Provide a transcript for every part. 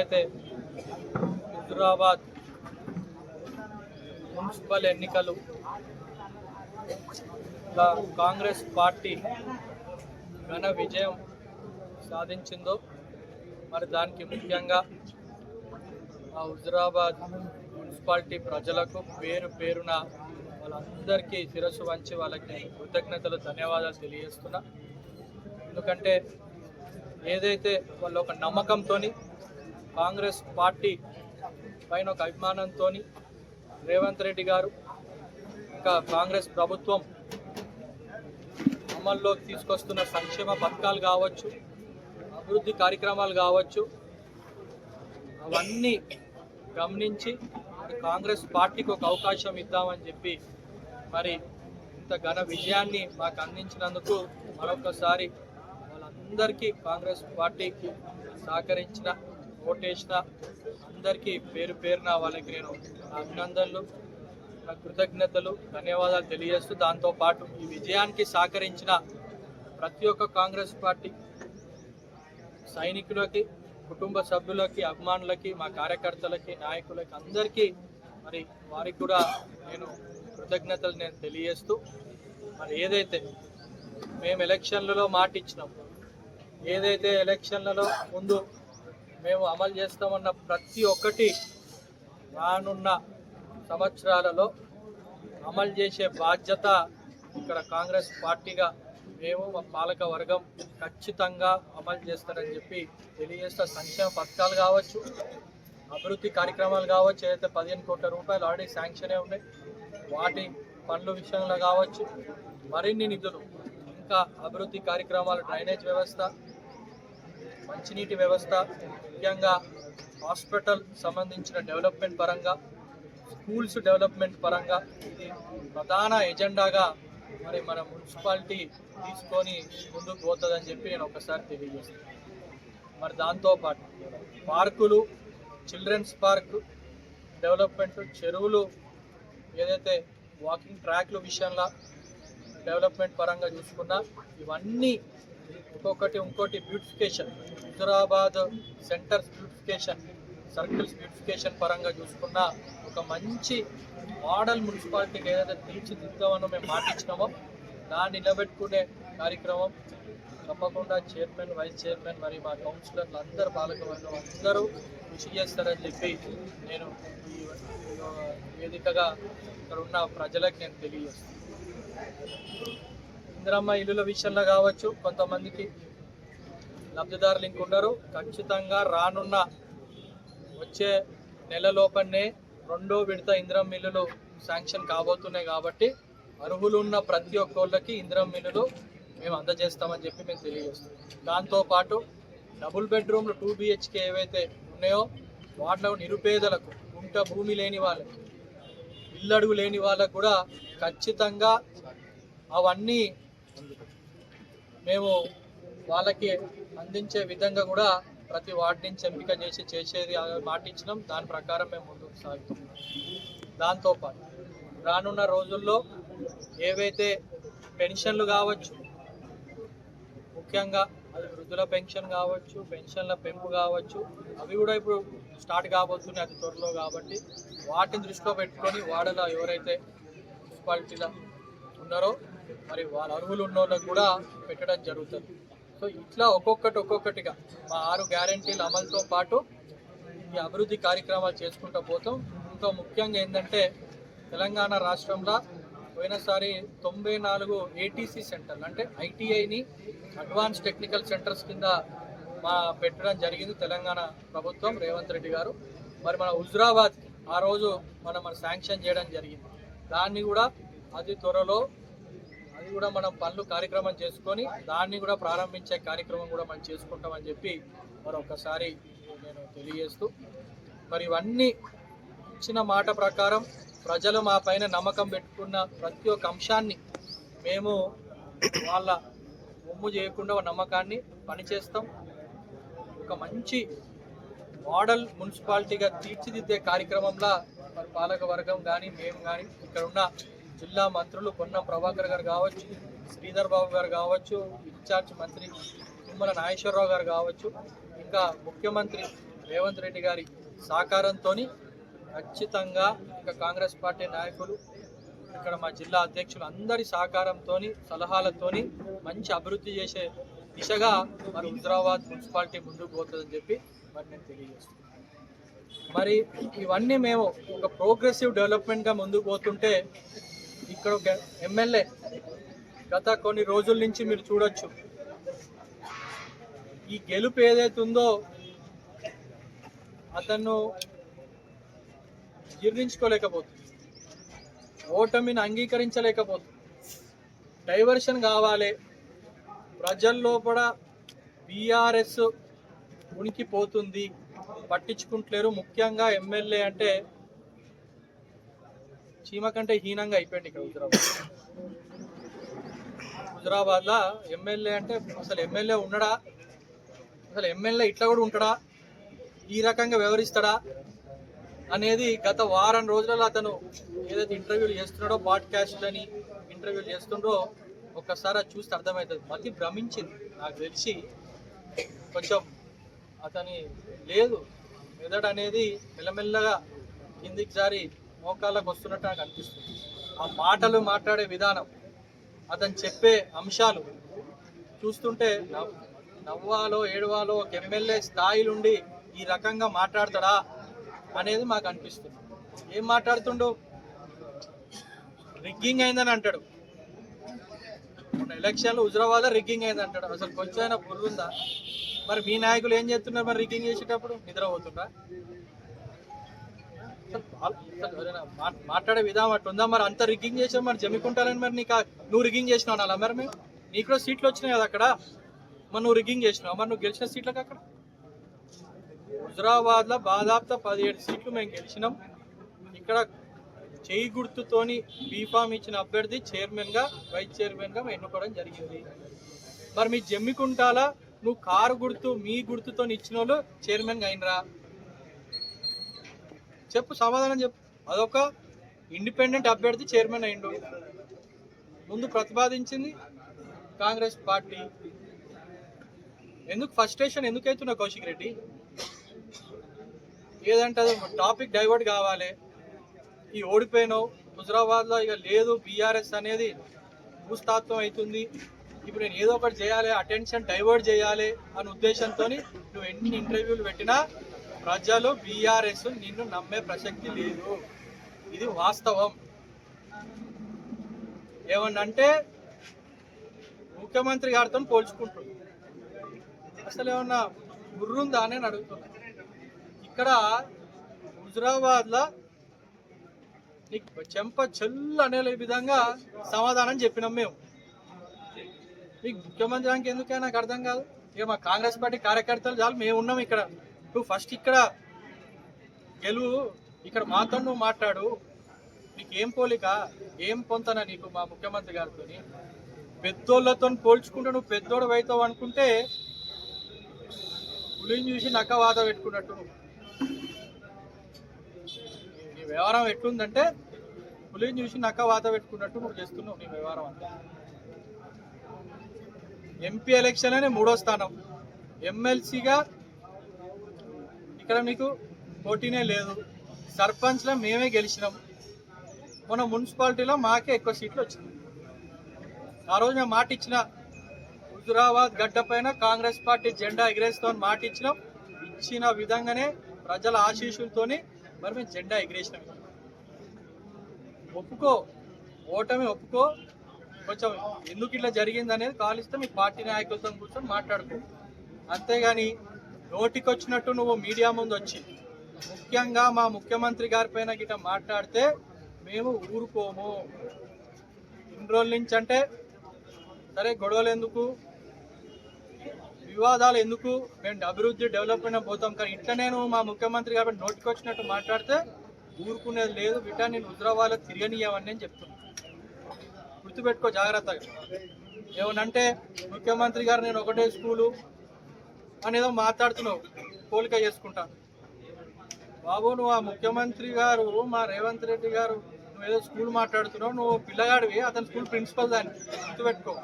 ఏదైతే హుజురాబాద్ మున్సిపల్ ఎన్నికలు కాంగ్రెస్ పార్టీ ఘన విజయం సాధించిందో మరి దానికి ముఖ్యంగా ఆ హుజురాబాద్ మున్సిపాలిటీ ప్రజలకు పేరు పేరున వాళ్ళందరికీ శిరస్సు వంచి వాళ్ళకి కృతజ్ఞతలు ధన్యవాదాలు తెలియజేస్తున్నా. ఎందుకంటే ఏదైతే వాళ్ళు ఒక నమ్మకంతో కాంగ్రెస్ పార్టీ పైన ఒక అభిమానంతో రేవంత్ రెడ్డి గారు ఇంకా కాంగ్రెస్ ప్రభుత్వం అమల్లోకి తీసుకొస్తున్న సంక్షేమ పథకాలు కావచ్చు, అభివృద్ధి కార్యక్రమాలు కావచ్చు, అవన్నీ గమనించి మరి కాంగ్రెస్ పార్టీకి ఒక అవకాశం ఇద్దామని చెప్పి మరి ఇంత ఘన విజయాన్ని మాకు అందించినందుకు మరొకసారి వాళ్ళందరికీ కాంగ్రెస్ పార్టీకి సహకరించిన ఓటేసిన అందరికీ పేరు పేరున వాళ్ళకి నేను అభినందనలు, కృతజ్ఞతలు, ధన్యవాదాలు తెలియజేస్తూ దాంతోపాటు ఈ విజయానికి సహకరించిన ప్రతి ఒక్క కాంగ్రెస్ పార్టీ సైనికులకి, కుటుంబ సభ్యులకి, అభిమానులకి, మా కార్యకర్తలకి, నాయకులకి అందరికీ మరి వారికి కూడా నేను కృతజ్ఞతలు తెలియజేస్తూ మరి ఏదైతే మేము ఎలక్షన్లలో మాట ఇచ్చినాం, ఏదైతే ఎలక్షన్లలో ముందు మేము అమలు చేస్తామన్న ప్రతి ఒక్కటి రానున్న సంవత్సరాలలో అమలు చేసే బాధ్యత ఇక్కడ కాంగ్రెస్ పార్టీగా మేము మా పాలక వర్గం ఖచ్చితంగా అమలు చేస్తారని చెప్పి తెలియజేస్తా. సంక్షేమ పథకాలు కావచ్చు, అభివృద్ధి కార్యక్రమాలు కావచ్చు, ఏదైతే 15 కోట్ల రూపాయలు ఆల్రెడీ శాంక్షన్ అయి ఉన్నాయి వాటి పనుల విషయంలో కావచ్చు, మరిన్ని నిధులు ఇంకా అభివృద్ధి కార్యక్రమాలు, డ్రైనేజ్ వ్యవస్థ, మంచినీటి వ్యవస్థ, ముఖ్యంగా హాస్పిటల్ సంబంధించిన డెవలప్మెంట్ పరంగా, స్కూల్స్ డెవలప్మెంట్ పరంగా ఇది ప్రధాన ఎజెండాగా మరి మన మున్సిపాలిటీ తీసుకొని ముందుకు పోతుందని చెప్పి నేను ఒకసారి తెలియజేస్తాను. మరి దాంతోపాటు పార్కులు, చిల్డ్రన్స్ పార్క్ డెవలప్మెంట్, చెరువులు, ఏదైతే వాకింగ్ ట్రాక్ల విషయంలో డెవలప్మెంట్ పరంగా చూసుకున్నా ఇవన్నీ ఇంకోటి beautification, Huzurabad centres beautification, circles beautification పరంగా చూసుకున్న ఒక మంచి మోడల్ మున్సిపాలిటీకి ఏదైతే తీర్చిదిద్దామనో మేము మాటిచ్చినామో దాన్ని నిలబెట్టుకునే కార్యక్రమం తప్పకుండా చైర్మన్, వైస్ చైర్మన్ మరి మా కౌన్సిలర్లు అందరూ, పాలకవర్గం అందరూ కృషి చేస్తారని చెప్పి నేను ఈ వేదికగా ఇక్కడ ఉన్న ప్రజలకు నేను తెలియజేస్తాను. ఇందిరమ్మ ఇల్లుల విషయంలో కావచ్చు, కొంతమందికి లబ్ధిదారులు ఇంకున్నారు. ఖచ్చితంగా రానున్న వచ్చే నెల లోపలనే 2వ విడత ఇందిరమ్మ ఇల్లులు శాంక్షన్ కాబోతున్నాయి కాబట్టి అర్హులు ఉన్న ప్రతి ఒక్కళ్ళకి ఇందిరమ్మ ఇల్లులు మేము అందజేస్తామని చెప్పి మేము తెలియజేస్తాం. దాంతోపాటు డబుల్ బెడ్రూమ్లు 2 BHK ఏవైతే ఉన్నాయో వాటిలో నిరుపేదలకు, గుంట భూమి లేని వాళ్ళకి, ఇల్లడుగు లేని వాళ్ళకు కూడా ఖచ్చితంగా అవన్నీ మేము వాళ్ళకి అందించే విధంగా కూడా ప్రతి వార్డు నుంచి ఎంపిక చేసేది మాట ఇచ్చినాం. దాని ప్రకారం మేము ముందుకు సాగుతున్నాం. దాంతోపాటు రానున్న రోజుల్లో ఏవైతే పెన్షన్లు కావచ్చు, ముఖ్యంగా అది వృద్ధుల పెన్షన్ కావచ్చు, పెన్షన్ల పెంపు కావచ్చు, అవి కూడా ఇప్పుడు స్టార్ట్ కాబోతున్నాయి అతి త్వరలో. కాబట్టి వాటిని దృష్టిలో పెట్టుకొని వాడలో ఎవరైతే మున్సిపాలిటీలో ఉన్నారో మరి వాళ్ళ అర్హులు ఉన్న వాళ్ళకి కూడా పెట్టడం జరుగుతుంది. సో ఇట్లా ఒక్కొక్కటిగా మా 6 గ్యారెంటీల అమలుతో పాటు ఈ అభివృద్ధి కార్యక్రమాలు చేసుకుంటూ పోతాం. ఇంకా ముఖ్యంగా ఏంటంటే తెలంగాణ రాష్ట్రంలో పోయినసారి 94 ATC సెంటర్లు అంటే ఐటీఐని అడ్వాన్స్ టెక్నికల్ సెంటర్స్ కింద పెట్టడం జరిగింది తెలంగాణ ప్రభుత్వం, రేవంత్ రెడ్డి గారు. మరి మన హుజురాబాద్ ఆ రోజు మనం శాంక్షన్ చేయడం జరిగింది. దాన్ని కూడా అతి త్వరలో అది కూడా మనం పనులు కార్యక్రమం చేసుకొని దాన్ని కూడా ప్రారంభించే కార్యక్రమం కూడా మనం చేసుకుంటామని చెప్పి మరొకసారి నేను తెలియజేస్తూ మరి ఇవన్నీ ఇచ్చిన మాట ప్రకారం ప్రజలు మా పైన నమ్మకం పెట్టుకున్న ప్రతి ఒక్క అంశాన్ని మేము వాళ్ళ ఒమ్ము చేయకుండా నమ్మకాన్ని పనిచేస్తాం. ఒక మంచి మోడల్ మున్సిపాలిటీగా తీర్చిదిద్దే కార్యక్రమంలో మరి పాలక వర్గం కానీ మేము కానీ ఇక్కడ ఉన్న జిల్లా మంత్రులు పొన్నం ప్రభాకర్ గారు కావచ్చు, శ్రీధర్ బాబు గారు కావచ్చు, ఇన్ఛార్జ్ మంత్రి తుమ్మల నాగేశ్వరరావు గారు కావచ్చు, ఇంకా ముఖ్యమంత్రి రేవంత్ రెడ్డి గారి సహకారంతో ఖచ్చితంగా ఇక కాంగ్రెస్ పార్టీ నాయకులు ఇక్కడ మా జిల్లా అధ్యక్షులు అందరి సహకారంతో సలహాలతోని మంచి అభివృద్ధి చేసే దిశగా మరి హుజురాబాద్ మున్సిపాలిటీ ముందుకు పోతుందని చెప్పి మరి నేను తెలియజేస్తున్నాను. మరి ఇవన్నీ మేము ఒక ప్రోగ్రెసివ్ డెవలప్మెంట్గా ముందుకు పోతుంటే ఇక్కడ ఒక ఎమ్మెల్యే గత కొన్ని రోజుల నుంచి మీరు చూడొచ్చు, ఈ గెలుపు ఏదైతే ఉందో అతను జీర్ణించుకోలేకపోతుంది, ఓటమిని అంగీకరించలేకపోతుంది. డైవర్షన్ కావాలి, ప్రజల్లో కూడా బీఆర్ఎస్ ఉనికిపోతుంది, పట్టించుకుంటలేరు. ముఖ్యంగా ఎమ్మెల్యే అంటే చీమ కంటే హీనంగా అయిపోయింది ఇక్కడ హుజురాబాద్లో ఎమ్మెల్యే అంటే అసలు ఎమ్మెల్యే ఉండడా, అసలు ఎమ్మెల్యే ఇట్లా కూడా ఉంటాడా, ఈ రకంగా వ్యవహరిస్తాడా అనేది గత వారం రోజులలో అతను ఏదైతే ఇంటర్వ్యూలు చేస్తున్నాడో, పాడ్కాస్ట్లని ఇంటర్వ్యూలు చేస్తుండో ఒక్కసారి అది చూస్తే అర్థమవుతుంది. మతి భ్రమించింది. నాకు తెలిసి కొంచెం అతని లేదు మెదడు అనేది మెల్లమెల్లగా కిందికి జారి మోకాళ్ళకు వస్తున్నట్టు నాకు అనిపిస్తుంది. ఆ మాటలు మాట్లాడే విధానం, అతను చెప్పే అంశాలు చూస్తుంటే నవ్వాలో ఏడవాలో ఒక ఎమ్మెల్యే స్థాయి నుండి ఈ రకంగా మాట్లాడతాడా అనేది మాకు అనిపిస్తుంది. ఏం మాట్లాడుతుండు, రిగ్గింగ్ అయిందని అంటాడు. మొన్న ఎలక్షన్లో హుజురాబాద్లో రిగ్గింగ్ అయింది అంటాడు. అసలు కొంచెం బుర్రుందా? మరి మీ నాయకులు ఏం చేస్తున్నారు? మరి రిగ్గింగ్ చేసేటప్పుడు నిద్రపోతుండ్రా? మాట్లాడే విధానం అట్టు ఉందా? మరి అంత రిగ్గింగ్ చేసావు, మరి జమ్మికుంటారని మరి నువ్వు రిగ్గింగ్ చేసినావు అలా? మరి మేము నీకు కూడా సీట్లు వచ్చినాయి కదా అక్కడ, మరి నువ్వు రిగ్గింగ్ చేసినావు, మరి నువ్వు గెలిచిన సీట్లకు అక్కడ హుజురాబాద్లో దాదాపు 17 సీట్లు మేము గెలిచినాం. ఇక్కడ చేయి గుర్తుతోని బీఫామ్ ఇచ్చిన అభ్యర్థి చైర్మన్గా వైస్ చైర్మన్గా ఎన్నుకోవడం జరిగింది. మరి మీ జమ్మికుంటాలా నువ్వు కారు గుర్తు మీ గుర్తుతో ఇచ్చిన వాళ్ళు చైర్మన్గా అయినరా? చెప్పు, సమాధానం చెప్పు. అదొక ఇండిపెండెంట్ అభ్యర్థి చైర్మన్ అయిండు. ముందు ప్రతిపాదించింది కాంగ్రెస్ పార్టీ. ఎందుకు ఫ్రస్ట్రేషన్ ఎందుకు అవుతున్నా కౌశిక్ రెడ్డి? ఏదంటే అది టాపిక్ డైవర్ట్ కావాలి. ఈ ఓడిపోయినావు హుజురాబాద్లో, ఇక లేదు బీఆర్ఎస్ అనేది భూస్థాత్వం అవుతుంది, ఇప్పుడు నేను ఏదో ఒకటి చేయాలి, అటెన్షన్ డైవర్ట్ చేయాలి అనే ఉద్దేశంతో నువ్వు ఎన్ని ఇంటర్వ్యూలు పెట్టినా ప్రజలు బీఆర్ఎస్ నిన్ను నమ్మే ప్రసక్తి లేదు. ఇది వాస్తవం. ఏమన్నంటే ముఖ్యమంత్రి గారితో పోల్చుకుంటున్నాడు. అసలు ఏమన్నా గుర్రుందా అని అడుగుతున్నా. ఇక్కడ హుజురాబాద్లో నీకు చెంప చెల్లు అనే విధంగా సమాధానం చెప్పినాం మేము. మీకు ముఖ్యమంత్రి ఎందుకే నాకు అర్థం కాదు. ఇక మా కాంగ్రెస్ పార్టీ కార్యకర్తలు చాలు, మేము ఉన్నాం ఇక్కడ. నువ్వు ఫస్ట్ ఇక్కడ గెలువు, ఇక్కడ మాతో నువ్వు మాట్లాడు. నీకు ఏం పోలిక, ఏం పొంతనా నీకు మా ముఖ్యమంత్రి గారితో? పెద్దోళ్ళతో పోల్చుకుంటే నువ్వు పెద్దోడు అవుతావు అనుకుంటే పులిని చూసి నక్క వాత పెట్టుకున్నట్టు. నీ వ్యవహారం ఎట్లుందంటే పులిని చూసి నక్క వాత పెట్టుకున్నట్టు నువ్వు చేస్తున్నావు నీ వ్యవహారం అంతా. ఎంపీ ఎలక్షన్ అనే 3వ స్థానం, ఎమ్మెల్సీగా ఇక్కడ నీకు పోటీనే లేదు. సర్పంచ్లో మేమే గెలిచినాం. మొన్న మున్సిపాలిటీలో మాకే ఎక్కువ సీట్లు వచ్చినాయి. ఆ రోజు మేము మాట ఇచ్చిన, హుజురాబాద్ గడ్డ పైన కాంగ్రెస్ పార్టీ జెండా ఎగిరేస్తామని మాట ఇచ్చినాం. ఇచ్చిన విధంగానే ప్రజల ఆశీస్సులతోని మరి మేము జెండా ఎగిరేసినాం. ఒప్పుకో, ఓటమి ఒప్పుకో. కొంచెం ఎందుకు ఇట్లా జరిగింది అనేది కాలిస్తే మీ పార్టీ నాయకులతో కూర్చొని మాట్లాడుకో. అంతేగాని నోటికొచ్చినట్టు నువ్వు మీడియా ముందు వచ్చి ముఖ్యంగా మా ముఖ్యమంత్రి గారి పైన గిట్ట మాట్లాడితే మేము ఊరుకోము. ఇన్ని రోజుల నుంచి అంటే సరే గొడవలు ఎందుకు, వివాదాలు ఎందుకు, మేము అభివృద్ధి డెవలప్మెంట్ పోతాం. కానీ ఇట్లా నేను మా ముఖ్యమంత్రి గారి నోటికొచ్చినట్టు మాట్లాడితే ఊరుకునేది లేదు బిడ్డ. నేను హుజురాబాద్లో తిరగనియమని నేను చెప్తున్నాను. గుర్తుపెట్టుకో జాగ్రత్తగా. ఏమనంటే ముఖ్యమంత్రి గారు నేను ఒకటే స్కూలు అనేదో మాట్లాడుతున్నావు, పోలిక చేసుకుంటా. బాబు నువ్వు ఆ ముఖ్యమంత్రి గారు మా రేవంత్ రెడ్డి గారు నువ్వేదో స్కూల్ మాట్లాడుతున్నావు, నువ్వు పిల్లగాడివి, అతని స్కూల్ ప్రిన్సిపల్. దాన్ని గుర్తుపెట్టుకో.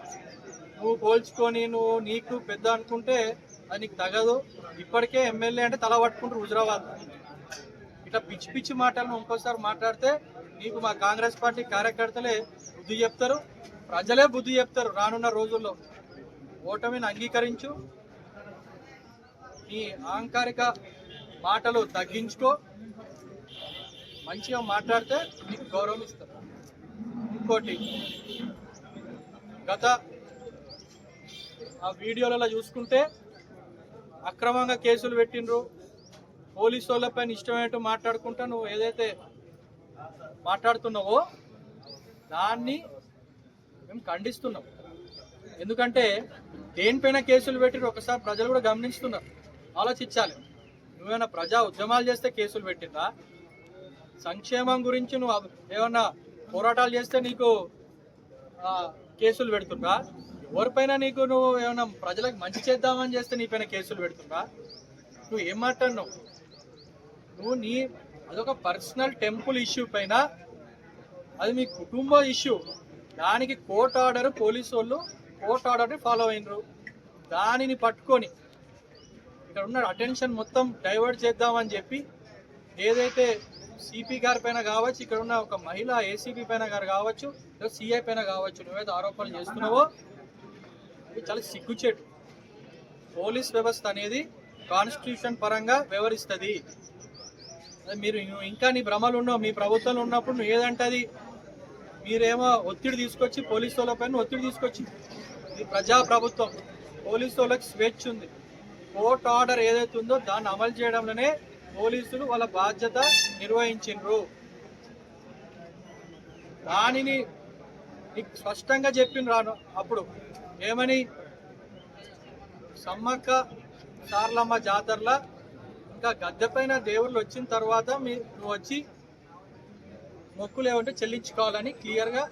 నువ్వు పోల్చుకొని నువ్వు నీకు పెద్ద అనుకుంటే అది నీకు తగదు. ఇప్పటికే ఎమ్మెల్యే అంటే తల పట్టుకుంటారు హుజరాబాద్. ఇట్లా పిచ్చి పిచ్చి మాటలను ఇంకోసారి మాట్లాడితే నీకు మా కాంగ్రెస్ పార్టీ కార్యకర్తలే బుద్ధి చెప్తారు, ప్రజలే బుద్ధి చెప్తారు రానున్న రోజుల్లో. ఓటమిని అంగీకరించు, నీ అహంకారిక మాటలు తగ్గించుకో, మంచిగా మాట్లాడితే నీకు గౌరవం ఇస్తారు. ఇంకోటి, గత ఆ వీడియోలలో చూసుకుంటే అక్రమంగా కేసులు పెట్టిండ్రు, పోలీసు వాళ్ళపైన ఇష్టమైనట్టు మాట్లాడుకుంటా నువ్వు ఏదైతే మాట్లాడుతున్నావో దాన్ని మేము ఖండిస్తున్నాం. ఎందుకంటే దేనిపైన కేసులు పెట్టిండ్రు ఒకసారి ప్రజలు కూడా గమనిస్తున్నారు, ఆలోచించాలి. నువ్వేమైనా ప్రజా ఉద్యమాలు చేస్తే కేసులు పెట్టిందా? సంక్షేమం గురించి నువ్వు ఏమన్నా పోరాటాలు చేస్తే నీకు కేసులు పెడుతుందా? ఎవరిపైన నీకు నువ్వు ఏమైనా ప్రజలకు మంచి చేద్దామని చేస్తే నీ పైన కేసులు పెడుతుందా? నువ్వు ఏం మాట్లాడినావు? నువ్వు అదొక పర్సనల్ టెంపుల్ ఇష్యూ పైన, అది మీ కుటుంబ ఇష్యూ, దానికి కోర్ట్ ఆర్డర్, పోలీసు వాళ్ళు కోర్ట్ ఆర్డర్ని ఫాలో అయినరు. దానిని పట్టుకొని ఇక్కడ ఉన్న అటెన్షన్ మొత్తం డైవర్ట్ చేద్దామని చెప్పి ఏదైతే సిపి గారి పైన కావచ్చు, ఇక్కడ ఉన్న ఒక మహిళ ఏసీపీ పైన గారు కావచ్చు, సిఐ పైన కావచ్చు, నువ్వేదో ఆరోపణలు చేస్తున్నావో అది చాలా సిగ్గుచేటు. పోలీస్ వ్యవస్థ అనేది కాన్స్టిట్యూషన్ పరంగా వ్యవహరిస్తుంది. మీరు ఇంకా నీ భ్రమలు ఉన్నావు, మీ ప్రభుత్వంలో ఉన్నప్పుడు నువ్వు ఏదంటది, మీరేమో ఒత్తిడి తీసుకొచ్చి పోలీసు వాళ్ళ పైన ఒత్తిడి తీసుకొచ్చి, ఇది ప్రజాప్రభుత్వం, పోలీసు వాళ్ళకి స్వేచ్ఛ ఉంది. కోర్ట్ ఆర్డర్ ఏదైతే ఉందో దాన్ని అమలు చేయడంలోనే పోలీసులు వాళ్ళ బాధ్యత నిర్వహించిండ్రు. దానిని నీకు స్పష్టంగా చెప్పిండ్రు అప్పుడు ఏమని, సమ్మక్క సార్లమ్మ జాతరల ఇంకా గద్దెపైన దేవుళ్ళు వచ్చిన తర్వాత నువ్వు వచ్చి మొక్కులు ఏమంటే చెల్లించుకోవాలని క్లియర్గా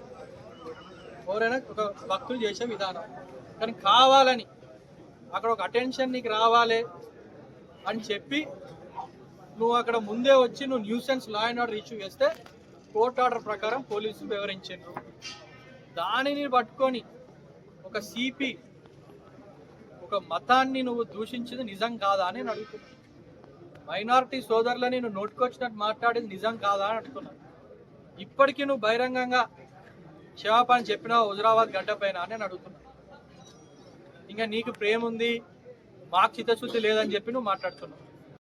ఎవరైనా ఒక భక్తులు చేసే విధానం. కానీ కావాలని అక్కడ ఒక అటెన్షన్ నీకు రావాలి అని చెప్పి నువ్వు అక్కడ ముందే వచ్చి నువ్వు nuisance law and order issue చేస్తే కోర్ట్ ఆర్డర్ ప్రకారం పోలీసులు వివరించారు. దానిని పట్టుకొని ఒక సిపి ఒక మతాన్ని నువ్వు దూషించింది నిజం కాదా అని నేను అడుగుతున్నాను. మైనారిటీ సోదరులని నువ్వు నోటుకొచ్చినట్టు మాట్లాడేది నిజం కాదా అని అడుగుతున్నాను. ఇప్పటికీ నువ్వు బహిరంగంగా క్షమాపణ చెప్పినావు హుజరాబాద్ గడ్డ పైన అని నేను అడుగుతున్నాను. ఇంకా నీకు ప్రేమ ఉంది, మాకు చిత్తశుద్ధి లేదని చెప్పి నువ్వు మాట్లాడుతున్నావు.